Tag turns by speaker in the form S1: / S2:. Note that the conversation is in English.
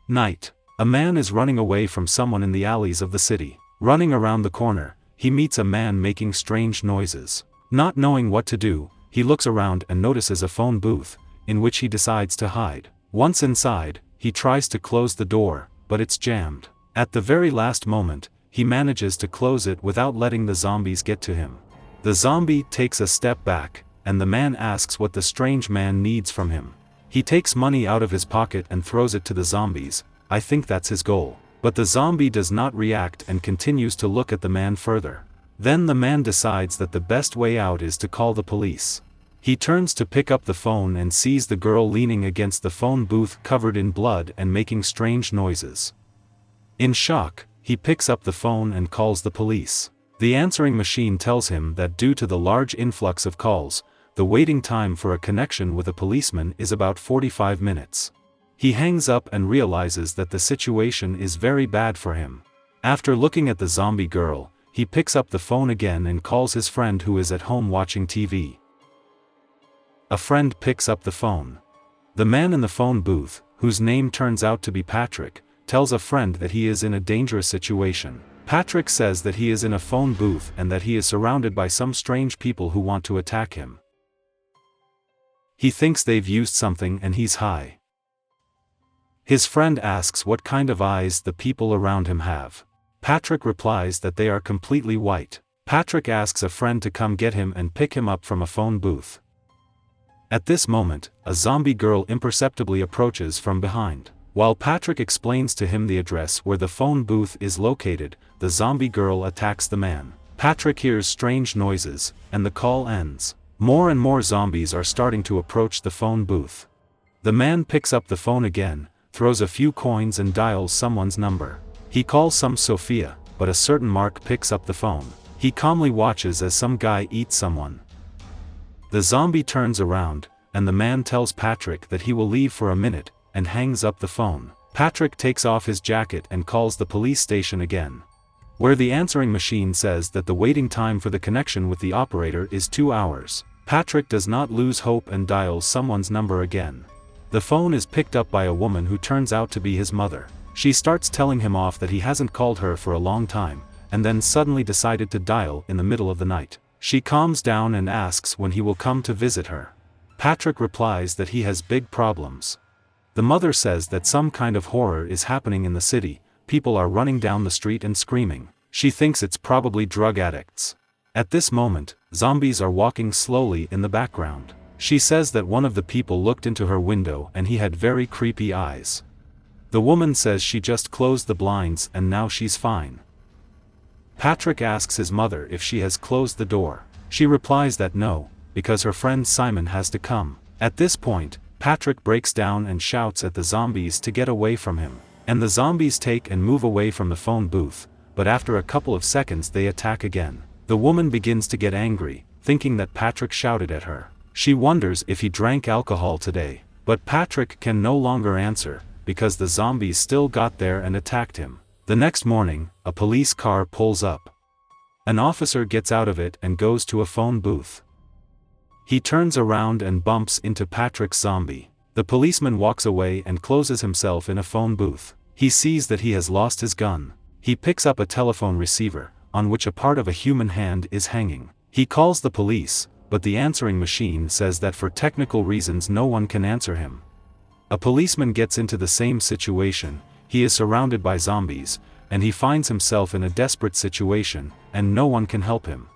S1: Night. A man is running away from someone in the alleys of the city. Running around the corner, he meets a man making strange noises. Not knowing what to do, he looks around and notices a phone booth, in which he decides to hide. Once inside, he tries to close the door, but it's jammed. At the very last moment, he manages to close it without letting the zombies get to him. The zombie takes a step back, and the man asks what the strange man needs from him. He takes money out of his pocket and throws it to the zombies. I think that's his goal. But the zombie does not react and continues to look at the man further. Then the man decides that the best way out is to call the police. He turns to pick up the phone and sees the girl leaning against the phone booth covered in blood and making strange noises. In shock, he picks up the phone and calls the police. The answering machine tells him that due to the large influx of calls, the waiting time for a connection with a policeman is about 45 minutes. He hangs up and realizes that the situation is very bad for him. After looking at the zombie girl, he picks up the phone again and calls his friend who is at home watching TV. A friend picks up the phone. The man in the phone booth, whose name turns out to be Patrick, tells a friend that he is in a dangerous situation. Patrick says that he is in a phone booth and that he is surrounded by some strange people who want to attack him. He thinks they've used something and he's high. His friend asks what kind of eyes the people around him have. Patrick replies that they are completely white. Patrick asks a friend to come get him and pick him up from a phone booth. At this moment, a zombie girl imperceptibly approaches from behind. While Patrick explains to him the address where the phone booth is located, the zombie girl attacks the man. Patrick hears strange noises, and the call ends. More and more zombies are starting to approach the phone booth. The man picks up the phone again, throws a few coins and dials someone's number. He calls some Sophia, but a certain Mark picks up the phone. He calmly watches as some guy eats someone. The zombie turns around, and the man tells Patrick that he will leave for a minute, and hangs up the phone. Patrick takes off his jacket and calls the police station again, where the answering machine says that the waiting time for the connection with the operator is 2 hours. Patrick does not lose hope and dials someone's number again. The phone is picked up by a woman who turns out to be his mother. She starts telling him off that he hasn't called her for a long time, and then suddenly decided to dial in the middle of the night. She calms down and asks when he will come to visit her. Patrick replies that he has big problems. The mother says that some kind of horror is happening in the city. People are running down the street and screaming. She thinks it's probably drug addicts. At this moment, zombies are walking slowly in the background. She says that one of the people looked into her window and he had very creepy eyes. The woman says she just closed the blinds and now she's fine. Patrick asks his mother if she has closed the door. She replies that no, because her friend Simon has to come. At this point, Patrick breaks down and shouts at the zombies to get away from him. And the zombies take and move away from the phone booth, but after a couple of seconds they attack again. The woman begins to get angry, thinking that Patrick shouted at her. She wonders if he drank alcohol today, but Patrick can no longer answer, because the zombies still got there and attacked him. The next morning, a police car pulls up. An officer gets out of it and goes to a phone booth. He turns around and bumps into Patrick's zombie. The policeman walks away and closes himself in a phone booth. He sees that he has lost his gun. He picks up a telephone receiver, on which a part of a human hand is hanging. He calls the police, but the answering machine says that for technical reasons no one can answer him. A policeman gets into the same situation. He is surrounded by zombies, and he finds himself in a desperate situation, and no one can help him.